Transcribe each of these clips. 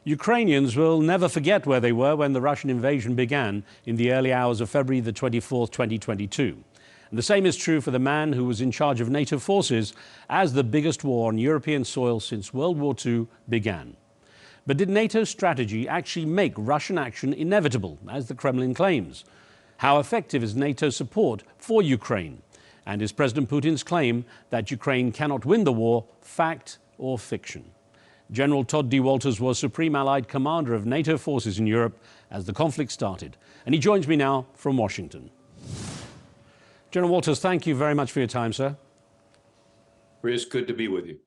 Ukrainians will never forget where they were when the Russian invasion began in the early hours of February the 24th, 2022. And the same is true for the man who was in charge of NATO forces as the biggest war on European soil since World War II began. But did NATO's strategy actually make Russian action inevitable, as the Kremlin claims? How effective is NATO's support for Ukraine? And is President Putin's claim that Ukraine cannot win the war fact or fiction? General Todd D. Wolters was Supreme Allied Commander of NATO forces in Europe as the conflict started. And he joins me now from Washington. General Wolters, thank you very much for your time, sir. Riz, good to be with you.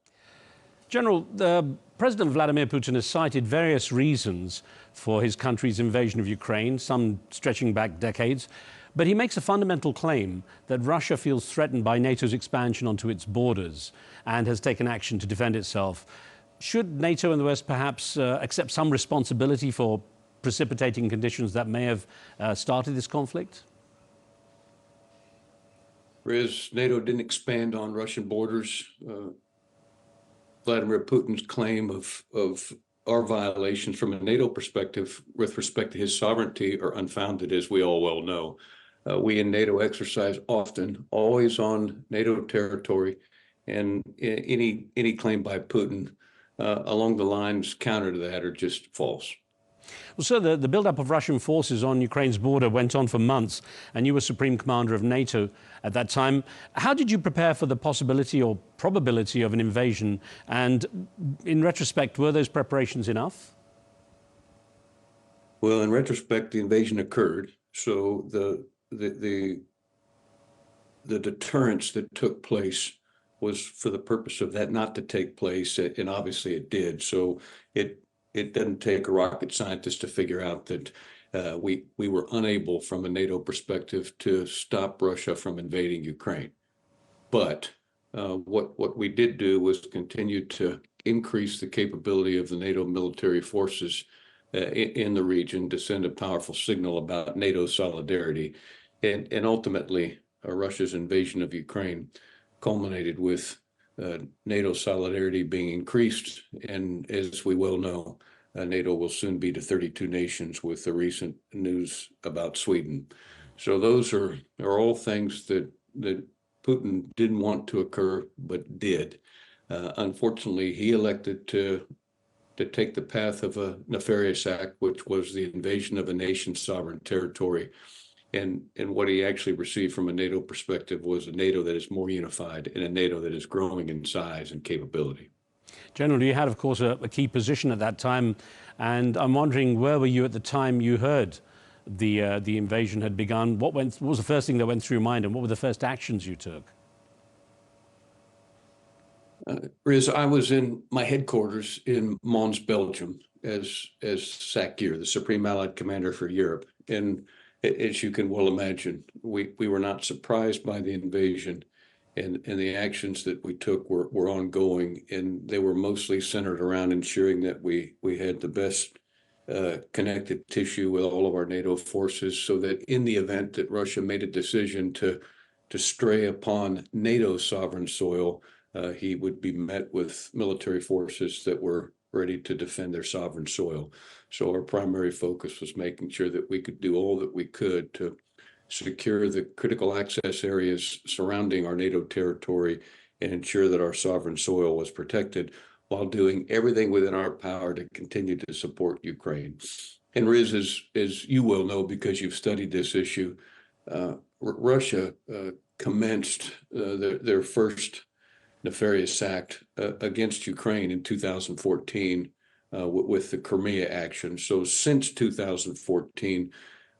General, President Vladimir Putin has cited various reasons for his country's invasion of Ukraine, some stretching back decades. But he makes a fundamental claim that Russia feels threatened by NATO's expansion onto its borders and has taken action to defend itself. Should NATO and the West perhaps accept some responsibility for precipitating conditions that may have started this conflict? Riz, NATO didn't expand on Russian borders. Vladimir Putin's claim of our violations from a NATO perspective with respect to his sovereignty are unfounded, as we all well know. We in NATO exercise often, always on NATO territory, and any claim by Putin along the lines counter to that are just false. Well, sir, the build-up of Russian forces on Ukraine's border went on for months, and you were Supreme Commander of NATO at that time. How did you prepare for the possibility or probability of an invasion? And in retrospect, were those preparations enough? Well, in retrospect, the invasion occurred. So the deterrence that took place was for the purpose of that not to take place, and obviously it did. So it doesn't take a rocket scientist to figure out that we were unable from a NATO perspective to stop Russia from invading Ukraine. But what we did do was continue to increase the capability of the NATO military forces in the region to send a powerful signal about NATO solidarity. And ultimately, Russia's invasion of Ukraine culminated with NATO solidarity being increased. And as we well know, NATO will soon be to 32 nations with the recent news about Sweden. So those are all things that Putin didn't want to occur, but did. Unfortunately, he elected to take the path of a nefarious act, which was the invasion of a nation's sovereign territory. And what he actually received from a NATO perspective was a NATO that is more unified and a NATO that is growing in size and capability. General, you had, of course, a key position at that time. And I'm wondering, where were you at the time you heard the invasion had begun? What was the first thing that went through your mind, and what were the first actions you took? Riz, I was in my headquarters in Mons, Belgium, as SCEUR, the Supreme Allied Commander for Europe. And as you can well imagine, we were not surprised by the invasion, and the actions that we took were ongoing, and they were mostly centered around ensuring that we had the best connected tissue with all of our NATO forces, so that in the event that Russia made a decision to stray upon NATO sovereign soil, he would be met with military forces that were ready to defend their sovereign soil. So our primary focus was making sure that we could do all that we could to secure the critical access areas surrounding our NATO territory and ensure that our sovereign soil was protected, while doing everything within our power to continue to support Ukraine. And Riz, as you well know, because you've studied this issue, Russia commenced their first nefarious act against Ukraine in 2014 with the Crimea action. So since 2014,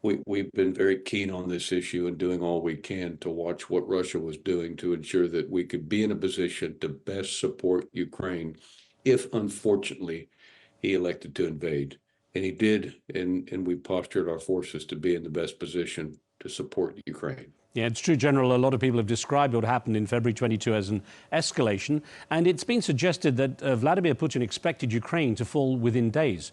we've been very keen on this issue and doing all we can to watch what Russia was doing to ensure that we could be in a position to best support Ukraine if, unfortunately, he elected to invade. And he did, and we postured our forces to be in the best position to support Ukraine. Yeah, it's true, General. A lot of people have described what happened in February 22 as an escalation, and it's been suggested that Vladimir Putin expected Ukraine to fall within days.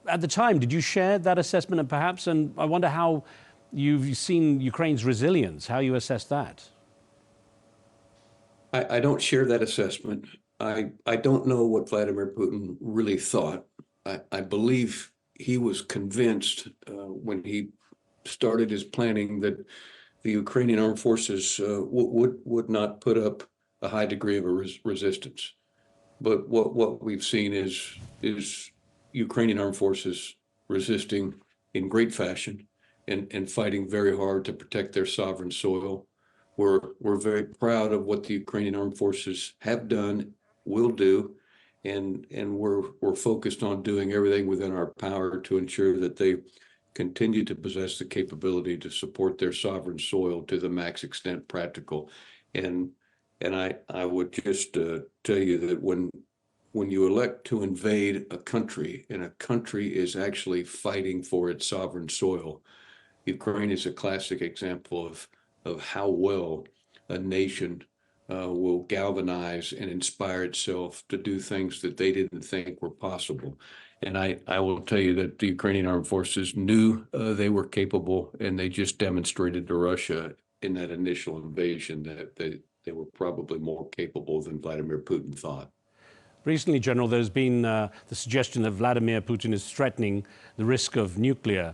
At the time, did you share that assessment, and perhaps, and I wonder how you've seen Ukraine's resilience, how you assess that? I don't share that assessment. I don't know what Vladimir Putin really thought. I believe he was convinced when he started his planning that the Ukrainian armed forces would not put up a high degree of resistance. But what we've seen is Ukrainian armed forces resisting in great fashion and fighting very hard to protect their sovereign soil. We're very proud of what the Ukrainian armed forces have done, will do, and we're focused on doing everything within our power to ensure that they continue to possess the capability to support their sovereign soil to the max extent practical. And I would just tell you that when you elect to invade a country and a country is actually fighting for its sovereign soil, Ukraine is a classic example of how well a nation will galvanize and inspire itself to do things that they didn't think were possible. And I will tell you that the Ukrainian armed forces knew they were capable, and they just demonstrated to Russia in that initial invasion that they were probably more capable than Vladimir Putin thought. Recently, General, there's been the suggestion that Vladimir Putin is threatening the risk of nuclear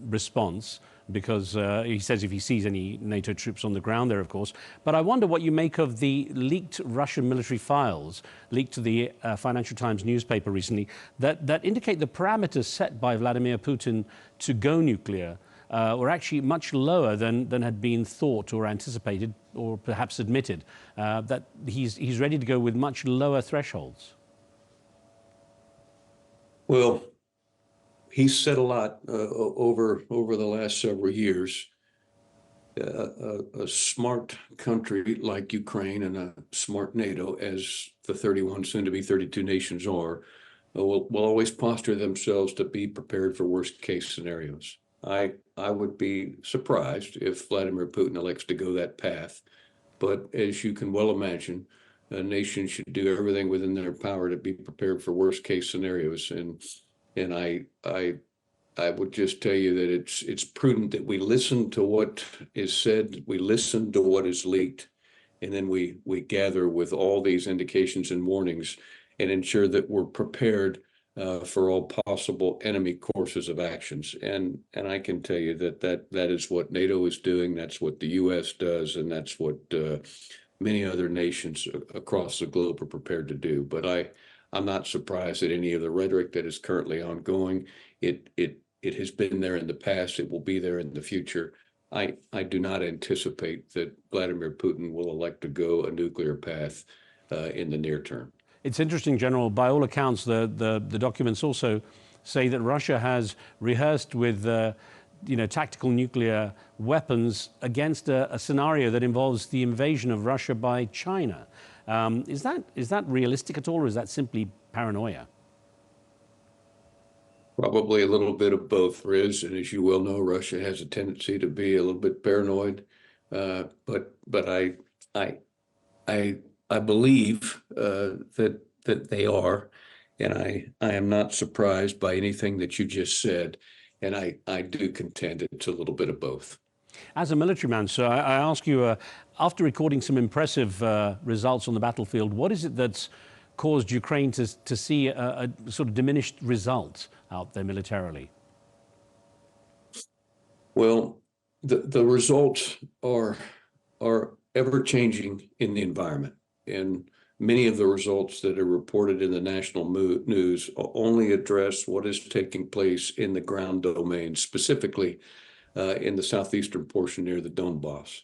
response because he says if he sees any NATO troops on the ground there, of course. But I wonder what you make of the leaked Russian military files, leaked to the Financial Times newspaper recently, that indicate the parameters set by Vladimir Putin to go nuclear were actually much lower than had been thought or anticipated or perhaps admitted, that he's ready to go with much lower thresholds. Well, he's said a lot over the last several years. A smart country like Ukraine and a smart NATO, as the 31, soon to be 32 nations are, will always posture themselves to be prepared for worst case scenarios. I would be surprised if Vladimir Putin elects to go that path. But as you can well imagine, a nation should do everything within their power to be prepared for worst case scenarios. And I would just tell you that it's prudent that we listen to what is said, we listen to what is leaked, and then we gather with all these indications and warnings and ensure that we're prepared for all possible enemy courses of actions. And I can tell you that is what NATO is doing, that's what the US does, and that's what many other nations across the globe are prepared to do. But I'm not surprised at any of the rhetoric that is currently ongoing. It has been there in the past, it will be there in the future. I do not anticipate that Vladimir Putin will elect to go a nuclear path in the near term. It's interesting, General. By all accounts, the documents also say that Russia has rehearsed with tactical nuclear weapons against a scenario that involves the invasion of Russia by China. Is that realistic at all, or is that simply paranoia? Probably a little bit of both, Riz. And as you well know, Russia has a tendency to be a little bit paranoid. But I believe that they are, and I am not surprised by anything that you just said. And I do contend it's a little bit of both. As a military man, sir, I ask you, after recording some impressive results on the battlefield, what is it that's caused Ukraine to see a sort of diminished result out there militarily? Well, the results are ever changing in the environment. And many of the results that are reported in the national news only address what is taking place in the ground domain, specifically in the southeastern portion near the Donbass.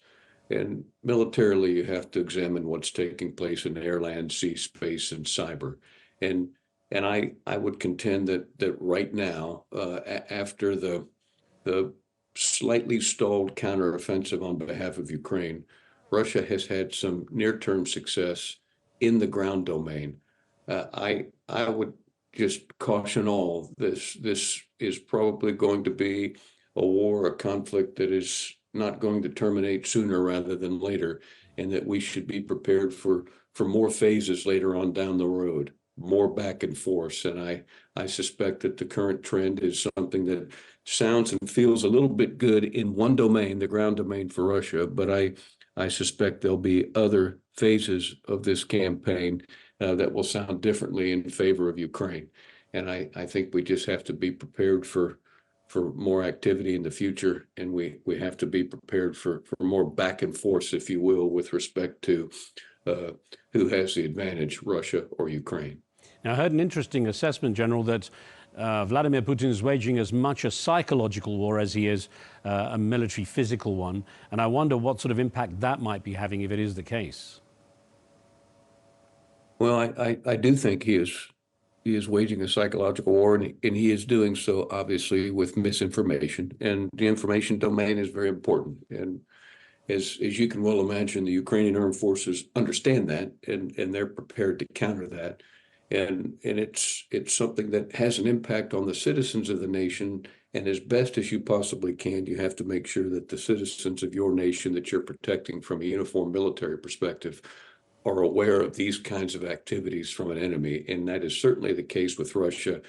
And militarily, you have to examine what's taking place in air, land, sea, space, and cyber. And I would contend that right now, after the slightly stalled counteroffensive on behalf of Ukraine, Russia has had some near-term success in the ground domain. I would just caution all, this is probably going to be a war, a conflict that is not going to terminate sooner rather than later, and that we should be prepared for more phases later on down the road, more back and forth. And I suspect that the current trend is something that sounds and feels a little bit good in one domain, the ground domain for Russia, but I suspect there'll be other phases of this campaign that will sound differently in favor of Ukraine. And I think we just have to be prepared for more activity in the future, and we have to be prepared for more back and forth, if you will, with respect to who has the advantage, Russia or Ukraine. Now, I heard an interesting assessment, General, that Vladimir Putin is waging as much a psychological war as he is a military physical one. And I wonder what sort of impact that might be having if it is the case. Well, I do think he is waging a psychological war, and he is doing so obviously with misinformation. And the information domain is very important. And as you can well imagine, the Ukrainian armed forces understand that, and they're prepared to counter that. And it's something that has an impact on the citizens of the nation. And as best as you possibly can, you have to make sure that the citizens of your nation that you're protecting from a uniform military perspective are aware of these kinds of activities from an enemy. And that is certainly the case with Russia.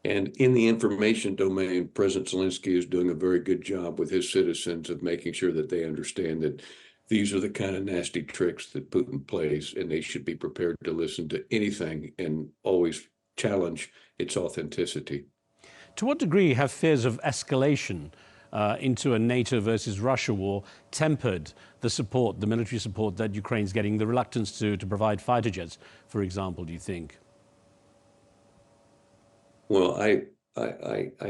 And in the information domain, President Zelensky is doing a very good job with his citizens of making sure that they understand that these are the kind of nasty tricks that Putin plays, and they should be prepared to listen to anything and always challenge its authenticity. To what degree have fears of escalation into a NATO versus Russia war tempered the support, the military support that Ukraine's getting, the reluctance to provide fighter jets, for example, do you think? Well, I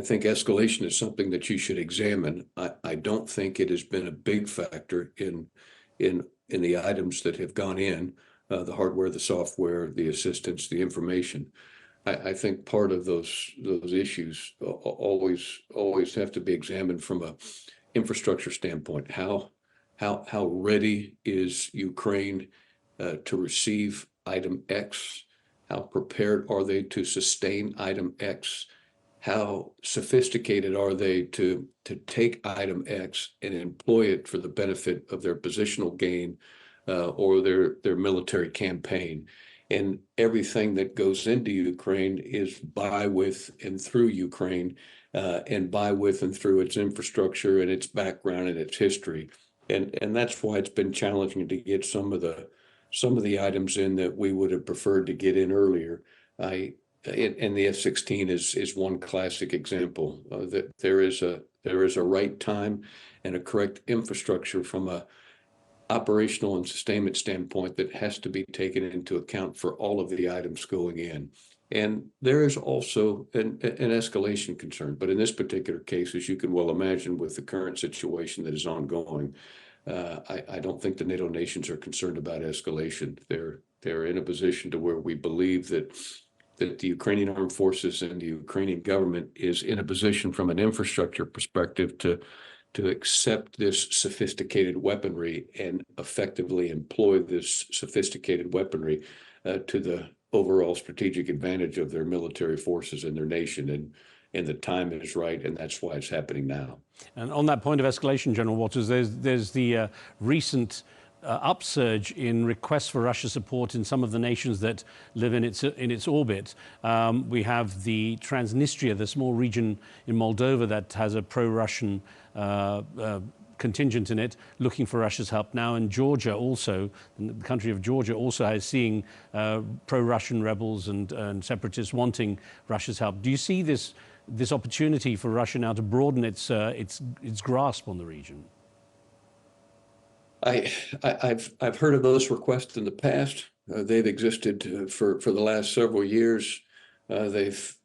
think escalation is something that you should examine. I don't think it has been a big factor in the items that have gone in, the hardware, the software, the assistance, the information. I think part of those issues always have to be examined from a infrastructure standpoint. How ready is Ukraine to receive item X? How prepared are they to sustain item X? How sophisticated are they to take item X and employ it for the benefit of their positional gain or their military campaign? And everything that goes into Ukraine is by, with, and through Ukraine, and by, with, and through its infrastructure and its background and its history. And that's why it's been challenging to get some of the items in that we would have preferred to get in earlier. And the F-16 is one classic example that there is a right time and a correct infrastructure from a operational and sustainment standpoint that has to be taken into account for all of the items going in. And there is also an escalation concern. But in this particular case, as you can well imagine, with the current situation that is ongoing, I don't think the NATO nations are concerned about escalation. They're in a position to where we believe that the Ukrainian armed forces and the Ukrainian government is in a position from an infrastructure perspective to accept this sophisticated weaponry and effectively employ this sophisticated weaponry to the overall strategic advantage of their military forces and their nation. And the time is right, and that's why it's happening now. And on that point of escalation, General Wolters, there's the recent upsurge in requests for Russia support in some of the nations that live in its orbit. We have the Transnistria, the small region in Moldova that has a pro-Russian contingent in it, looking for Russia's help now. And Georgia also, the country of Georgia also is seeing pro-Russian rebels and separatists wanting Russia's help. Do you see this opportunity for Russia now to broaden its grasp on the region? I've heard of those requests in the past. They've existed for the last several years. They've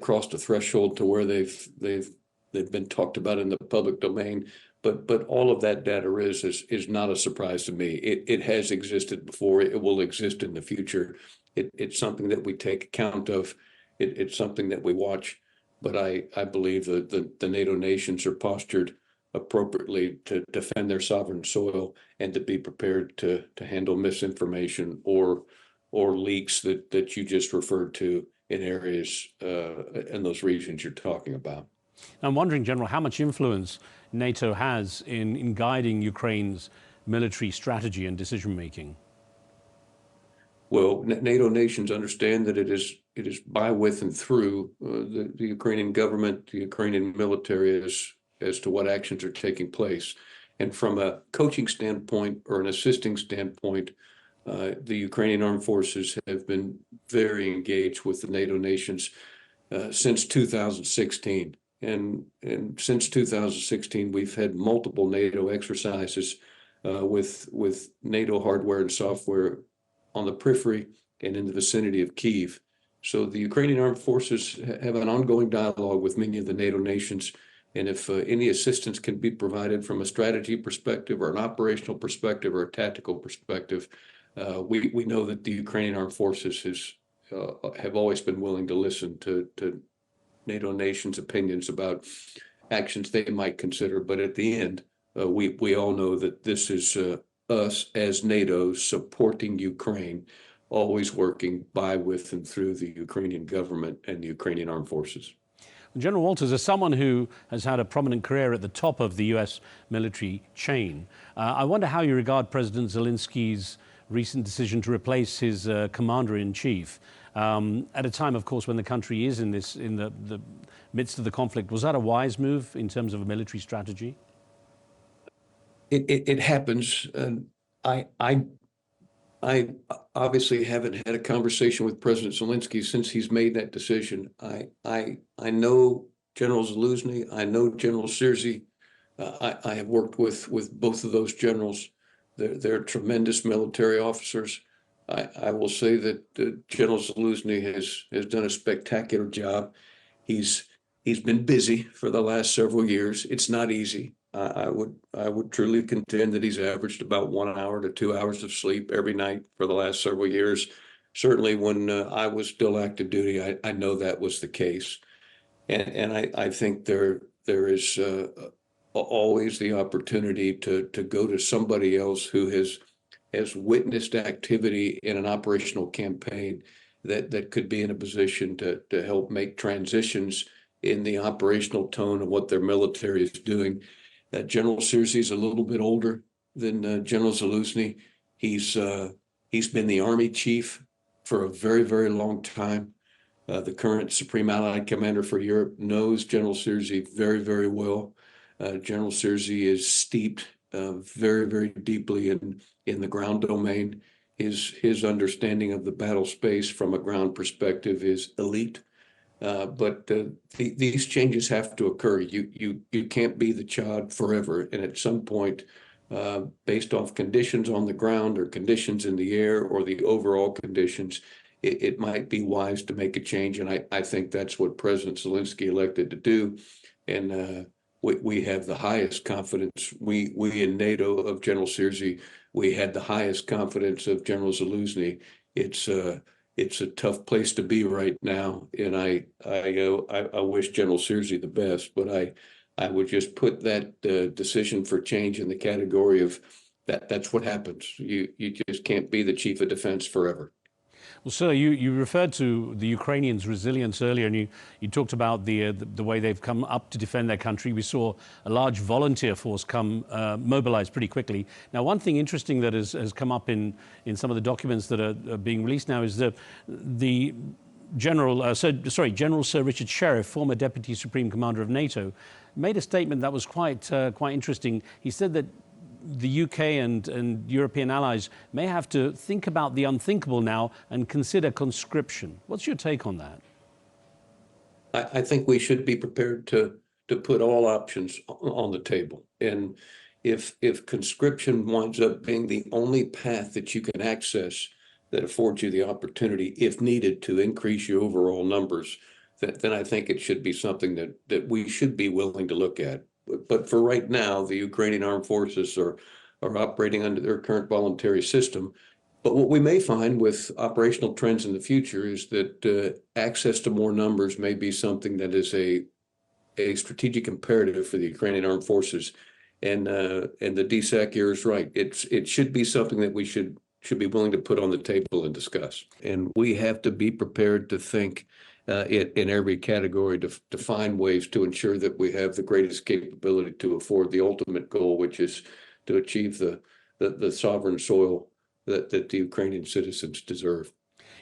crossed a threshold to where they've been talked about in the public domain. But all of that data is not a surprise to me. It has existed before. It will exist in the future. It's something that we take account of. It's something that we watch. But I believe that the NATO nations are postured appropriately to defend their sovereign soil and to be prepared to handle misinformation or leaks that you just referred to in areas in those regions you're talking about. I'm wondering, General, how much influence NATO has in guiding Ukraine's military strategy and decision making. Well, NATO nations understand that it is by, with, and through the Ukrainian government, the Ukrainian military as to what actions are taking place. And from a coaching standpoint or an assisting standpoint, the Ukrainian armed forces have been very engaged with the NATO nations since 2016. And since 2016, we've had multiple NATO exercises with NATO hardware and software on the periphery and in the vicinity of Kyiv. So the Ukrainian armed forces have an ongoing dialogue with many of the NATO nations. And if any assistance can be provided from a strategy perspective or an operational perspective or a tactical perspective, we know that the Ukrainian armed forces have always been willing to listen to NATO nations' opinions about actions they might consider. But at the end, we all know that this is us as NATO supporting Ukraine, always working by, with, and through the Ukrainian government and the Ukrainian armed forces. General Wolters, as someone who has had a prominent career at the top of the U.S. military chain, I wonder how you regard President Zelensky's recent decision to replace his commander-in-chief at a time, of course, when the country is in the midst of the conflict. Was that a wise move in terms of a military strategy? It happens. I obviously haven't had a conversation with President Zelensky since he's made that decision. I know General Zaluzny. I know General SCEUR. I have worked with both of those generals. They're tremendous military officers. I will say that General Zaluzny has done a spectacular job. He's been busy for the last several years. It's not easy. I would truly contend that he's averaged about 1 hour to 2 hours of sleep every night for the last several years. Certainly when I was still active duty, I know that was the case. And I think there is always the opportunity to go to somebody else who has witnessed activity in an operational campaign that could be in a position to help make transitions in the operational tone of what their military is doing. General SCEUR is a little bit older than General Zaluzny. He's been the Army chief for a very, very long time. The current Supreme Allied Commander for Europe knows General SCEUR very, very well. General SCEUR is steeped very, very deeply in the ground domain. His understanding of the battle space from a ground perspective is elite. But these changes have to occur. You can't be the Chad forever. And at some point, based off conditions on the ground or conditions in the air or the overall conditions, it might be wise to make a change. And I think that's what President Zelensky elected to do. And we have the highest confidence. We in NATO of General SCEUR, we had the highest confidence of General Zaluzny. It's a tough place to be right now, and I wish General SCEUR the best, but I would just put that decision for change in the category of that's what happens. You just can't be the chief of defense forever. Well, sir, you referred to the Ukrainians' resilience earlier, and you talked about the way they've come up to defend their country. We saw a large volunteer force mobilize pretty quickly. Now, one thing interesting that has come up in some of the documents that are being released now is the General Sir Richard Sheriff, former Deputy Supreme Commander of NATO, made a statement that was quite interesting. He said that the UK and European allies may have to think about the unthinkable now and consider conscription. What's your take on that? I think we should be prepared to put all options on the table. And if conscription winds up being the only path that you can access that affords you the opportunity, if needed, to increase your overall numbers, then I think it should be something that we should be willing to look at. But for right now, the Ukrainian armed forces are operating under their current voluntary system. But what we may find with operational trends in the future is that access to more numbers may be something that is a strategic imperative for the Ukrainian armed forces. And the DSAC here is right. It should be something that we should be willing to put on the table and discuss. And we have to be prepared to think in every category to find ways to ensure that we have the greatest capability to afford the ultimate goal, which is to achieve the sovereign soil that the Ukrainian citizens deserve.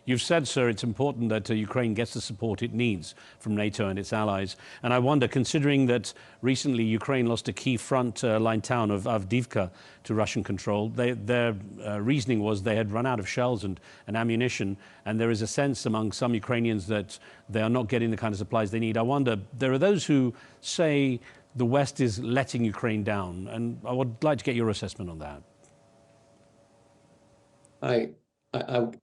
You've said, sir, it's important that Ukraine gets the support it needs from NATO and its allies. And I wonder, considering that recently Ukraine lost a key front line town of Avdiivka to Russian control, their reasoning was they had run out of shells and ammunition. And there is a sense among some Ukrainians that they are not getting the kind of supplies they need. I wonder, there are those who say the West is letting Ukraine down. And I would like to get your assessment on that.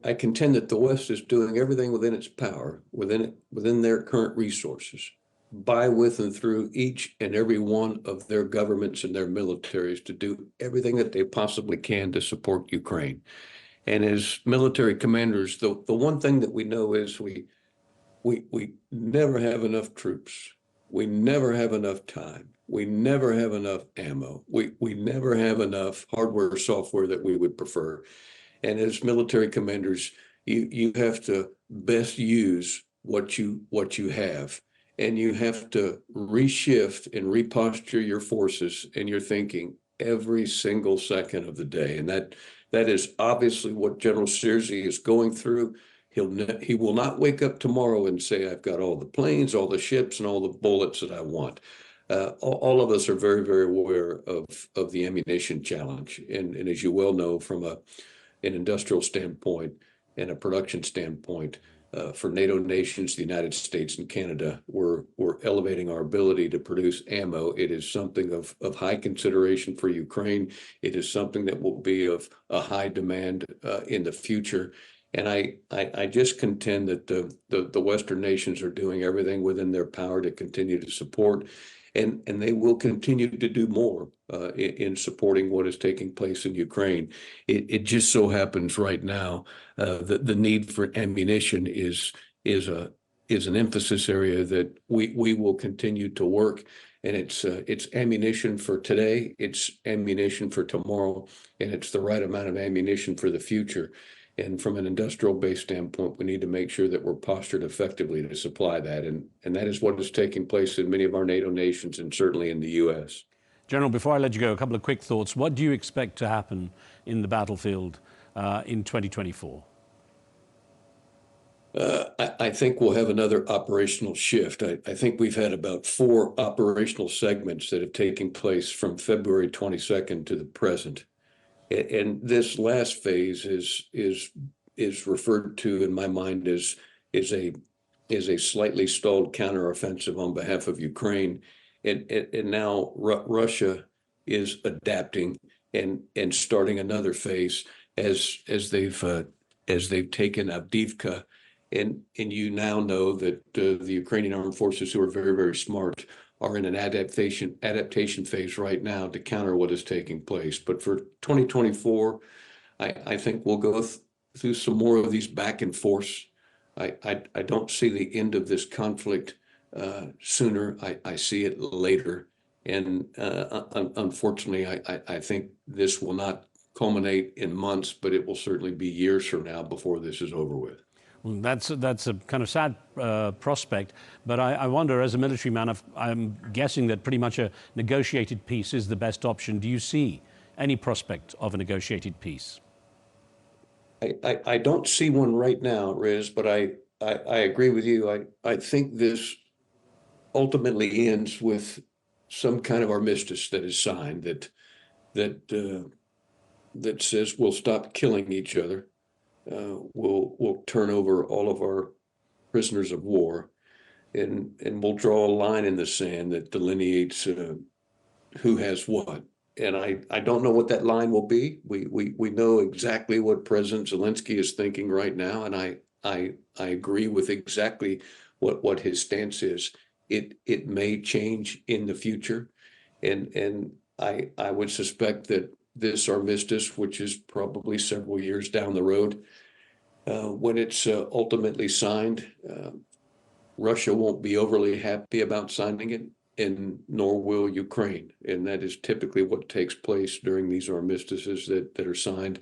I contend that the West is doing everything within its power, within their current resources, by, with, and through each and every one of their governments and their militaries to do everything that they possibly can to support Ukraine. And as military commanders, the one thing that we know is we never have enough troops. We never have enough time. We never have enough ammo. We never have enough hardware or software that we would prefer. And as military commanders, you have to best use what you have, and you have to reshift and reposture your forces and your thinking every single second of the day. And that is obviously what General Searcy is going through. He will not wake up tomorrow and say, I've got all the planes, all the ships, and all the bullets that I want. All of us are very, very aware of the ammunition challenge. And as you well know, from an industrial standpoint and a production standpoint, for NATO nations, the United States and Canada, we're elevating our ability to produce ammo. It is something of high consideration for Ukraine. It is something that will be of a high demand in the future. And I just contend that the Western nations are doing everything within their power to continue to support, and they will continue to do more in supporting what is taking place in Ukraine. It just so happens right now that the need for ammunition is an emphasis area that we will continue to work. And it's ammunition for today, it's ammunition for tomorrow, and it's the right amount of ammunition for the future. And from an industrial-based standpoint, we need to make sure that we're postured effectively to supply that. And that is what is taking place in many of our NATO nations and certainly in the U.S. General, before I let you go, a couple of quick thoughts. What do you expect to happen in the battlefield in 2024? I think we'll have another operational shift. I think we've had about 4 operational segments that have taken place from February 22nd to the present. And this last phase is referred to in my mind as a slightly stalled counteroffensive on behalf of Ukraine, and now Russia is adapting and starting another phase as they've taken Avdiivka, and you now know that the Ukrainian armed forces, who are very, very smart, are in an adaptation phase right now to counter what is taking place. But for 2024, I think we'll go through some more of these back and forths. I don't see the end of this conflict sooner. I see it later. And unfortunately, I think this will not culminate in months, but it will certainly be years from now before this is over with. Well, that's a kind of sad prospect, but I wonder, as a military man, I'm guessing that pretty much a negotiated peace is the best option. Do you see any prospect of a negotiated peace? I don't see one right now, Riz, but I agree with you. I think this ultimately ends with some kind of armistice that is signed that says we'll stop killing each other. We'll turn over all of our prisoners of war, and we'll draw a line in the sand that delineates who has what. And I don't know what that line will be. We know exactly what President Zelensky is thinking right now, and I agree with exactly what his stance is. It may change in the future, and I would suspect that this armistice, which is probably several years down the road, when it's ultimately signed, Russia won't be overly happy about signing it, and nor will Ukraine. And that is typically what takes place during these armistices that are signed.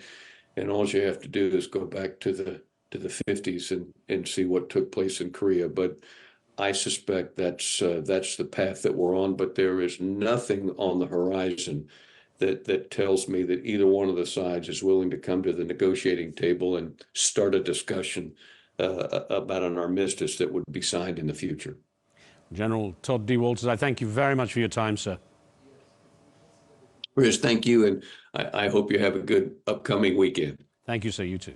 And all you have to do is go back to the 50s and see what took place in Korea. But I suspect that's the path that we're on. But there is nothing on the horizon that tells me that either one of the sides is willing to come to the negotiating table and start a discussion about an armistice that would be signed in the future. General Todd D. Wolters, I thank you very much for your time, sir. Riz, thank you, and I hope you have a good upcoming weekend. Thank you, sir. You too.